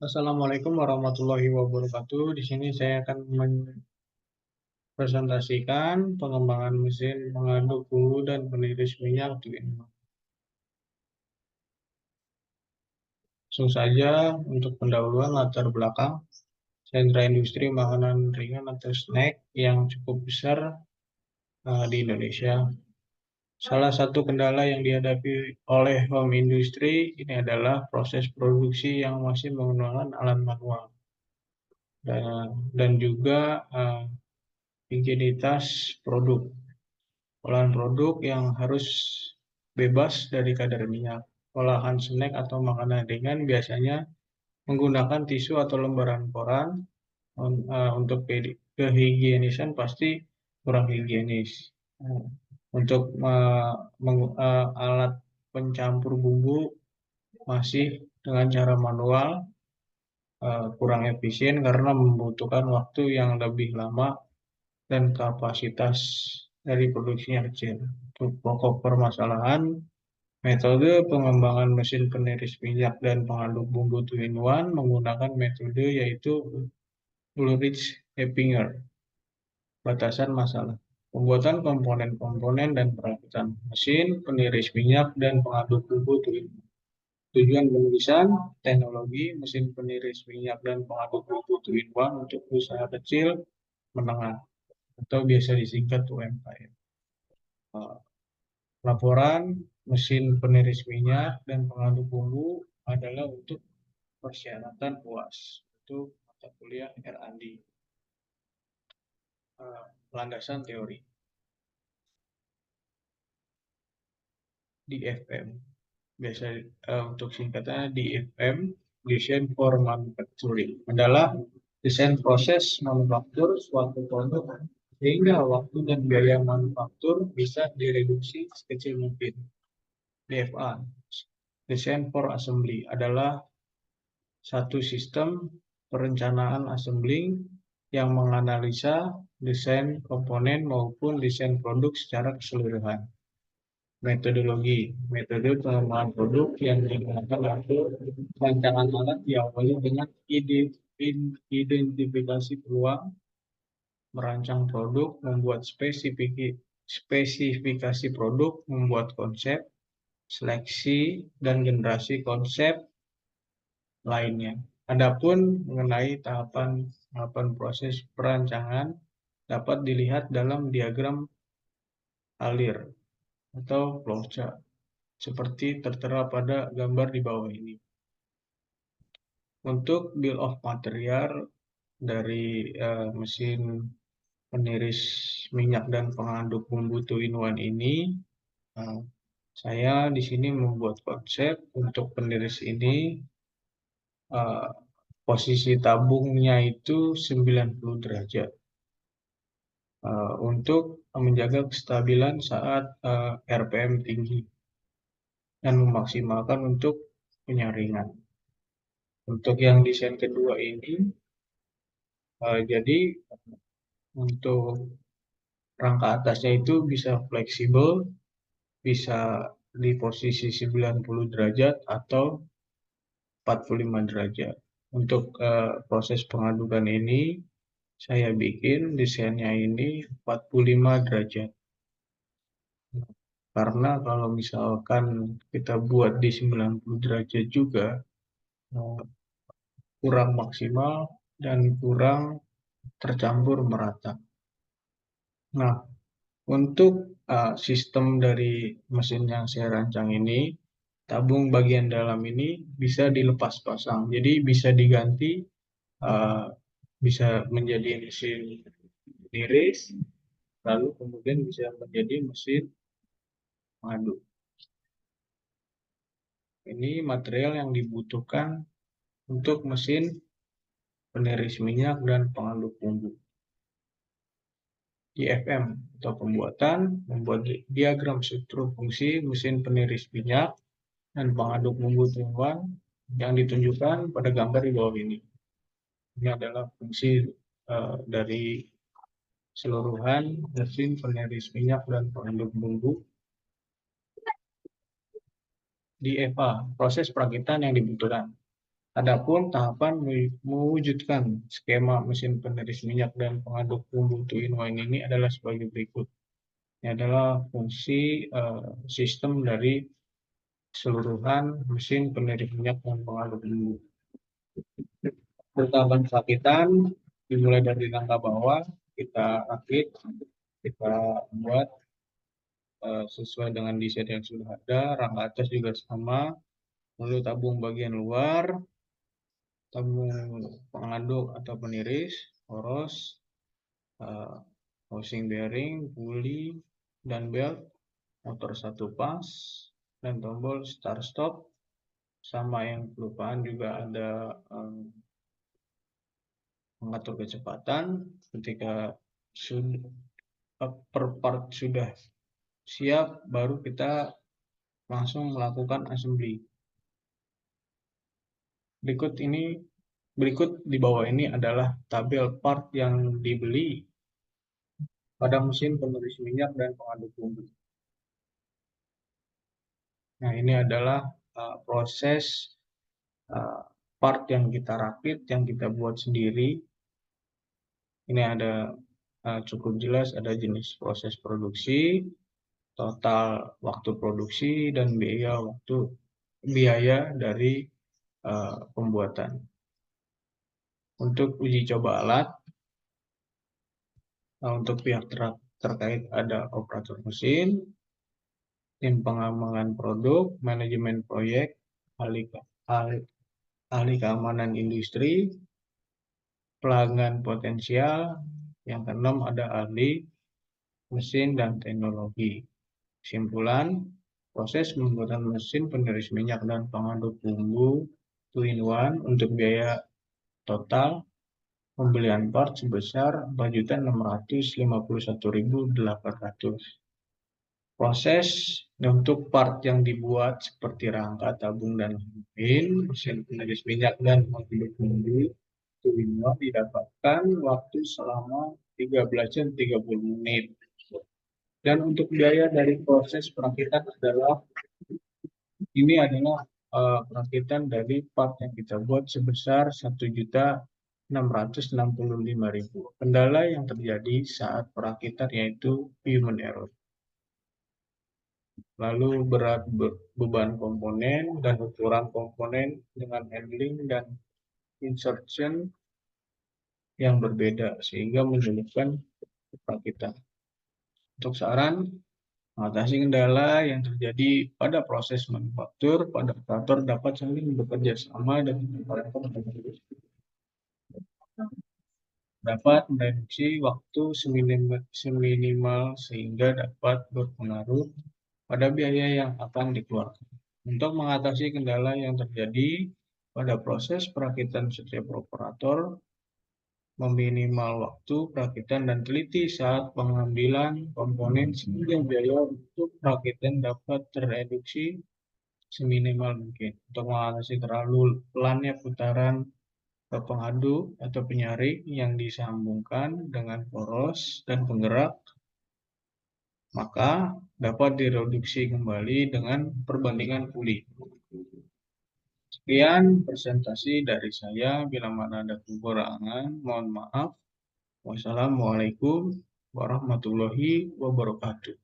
Assalamualaikum warahmatullahi wabarakatuh. Di sini saya akan mempresentasikan pengembangan mesin pengaduk hulu dan peniris minyak di Indonesia. Langsung saja untuk pendahuluan latar belakang sentra industri makanan ringan atau snack yang cukup besar di Indonesia. Salah satu kendala yang dihadapi oleh home industri ini adalah proses produksi yang masih menggunakan alat manual dan juga higienitas produk. Olahan produk yang harus bebas dari kadar minyak. Olahan snack atau makanan ringan biasanya menggunakan tisu atau lembaran koran. Untuk kehigienisan pasti kurang higienis. Untuk alat pencampur bumbu masih dengan cara manual, kurang efisien karena membutuhkan waktu yang lebih lama dan kapasitas dari produksinya kecil. Untuk pokok permasalahan, metode pengembangan mesin peniris minyak dan pengaduk bumbu 2-in-1 menggunakan metode yaitu Ulrich-Heppinger. Batasan masalah. Pembuatan komponen-komponen dan perakitan mesin peniris minyak dan pengaduk bumbu 2-in-1. Tujuan penulisan teknologi mesin peniris minyak dan pengaduk bumbu 2-in-1 untuk usaha kecil menengah atau biasa disingkat UMKM. Laporan mesin peniris minyak dan pengaduk bumbu adalah untuk persyaratan UAS untuk mata kuliah R&D. Landasan teori DFM, biasa untuk singkatannya DFM, Design for Manufacturing, adalah desain proses manufaktur suatu produk sehingga waktu dan biaya manufaktur bisa direduksi sekecil mungkin. DFA, Design for Assembly, adalah satu sistem perencanaan assembling yang menganalisa desain komponen maupun desain produk secara keseluruhan. Metode pengembangan produk yang digunakan untuk rancangan alat diawali dengan identifikasi peluang, merancang produk, membuat spesifikasi produk, membuat konsep, seleksi, dan generasi konsep lainnya. Adapun mengenai tahapan proses perancangan dapat dilihat dalam diagram alir atau flowchart seperti tertera pada gambar di bawah ini. Untuk bill of material dari mesin peniris minyak dan pengaduk bumbu 2-in-1 ini, saya di sini membuat konsep untuk peniris ini. Posisi tabungnya itu 90 derajat untuk menjaga kestabilan saat RPM tinggi dan memaksimalkan untuk penyaringan. Untuk yang desain kedua ini, jadi untuk rangka atasnya itu bisa fleksibel, bisa di posisi 90 derajat atau 45 derajat. Untuk proses pengadukan ini, saya bikin desainnya ini 45 derajat. Karena kalau misalkan kita buat di 90 derajat juga, kurang maksimal dan kurang tercampur merata. Nah, untuk sistem dari mesin yang saya rancang ini, tabung bagian dalam ini bisa dilepas pasang. Jadi bisa diganti, bisa menjadi mesin peniris, lalu kemudian bisa menjadi mesin pengaduk. Ini material yang dibutuhkan untuk mesin peniris minyak dan pengaduk bumbu. DFM atau pembuatan, membuat diagram struktur fungsi mesin peniris minyak dan pengaduk bumbu 2-in-1 yang ditunjukkan pada gambar di bawah ini. Ini adalah fungsi dari keseluruhan mesin peniris minyak dan pengaduk bumbu. DFA, proses perakitan yang dibutuhkan. Adapun tahapan mewujudkan skema mesin peniris minyak dan pengaduk bumbu 2-in-1 ini adalah sebagai berikut. Ini adalah fungsi sistem dari keseluruhan mesin peniris minyak dan pengaduk bumbu. Tahapan perakitan dimulai dari rangka bawah, kita rakit, kita buat sesuai dengan desain yang sudah ada. Rangka atas juga sama, lalu tabung bagian luar, tabung pengaduk atau peniris, poros, housing bearing, puli, dan belt, motor satu pas, dan tombol start stop. Sama yang kelupaan juga ada mengatur kecepatan. Ketika per part sudah siap, baru kita langsung melakukan assembly. Berikut di bawah ini adalah tabel part yang dibeli pada mesin peniris minyak dan pengaduk bumbu. Nah, ini adalah proses part yang kita rakit, yang kita buat sendiri. Ini ada cukup jelas, ada jenis proses produksi, total waktu produksi, dan biaya dari pembuatan. Untuk uji coba alat, untuk pihak terkait ada operator mesin, tim pengembangan produk, manajemen proyek, ahli keamanan industri, pelanggan potensial, yang keenam ada ahli mesin dan teknologi. Kesimpulan, proses pembuatan mesin peniris minyak dan pengaduk bumbu 2-in-1 untuk biaya total pembelian part sebesar 4.651.800. Proses untuk part yang dibuat seperti rangka, tabung, dan lain, mesin peniris minyak dan pengaduk bumbu 2-in-1 didapatkan waktu selama 13 jam 30 menit. Dan untuk biaya dari proses perakitan adalah perakitan dari part yang kita buat sebesar 1.665.000. Kendala yang terjadi saat perakitan yaitu human error. Lalu berat beban komponen dan ukuran komponen dengan handling dan insertion yang berbeda sehingga menyulitkan perakitan. Untuk saran, mengatasi kendala yang terjadi pada proses manufaktur, pada operator dapat saling bekerja sama dengan operator dapat mereduksi waktu seminimal sehingga dapat berpengaruh pada biaya yang akan dikeluarkan. Untuk mengatasi kendala yang terjadi pada proses perakitan, setiap operator meminimal waktu perakitan dan teliti saat pengambilan komponen sehingga biaya untuk perakitan dapat tereduksi seminimal mungkin. Untuk mengatasi terlalu pelannya putaran pengaduk atau penyaring yang disambungkan dengan poros dan penggerak, maka dapat direduksi kembali dengan perbandingan puli. Sekian presentasi dari saya. Bila mana ada kekurangan, mohon maaf. Wassalamualaikum warahmatullahi wabarakatuh.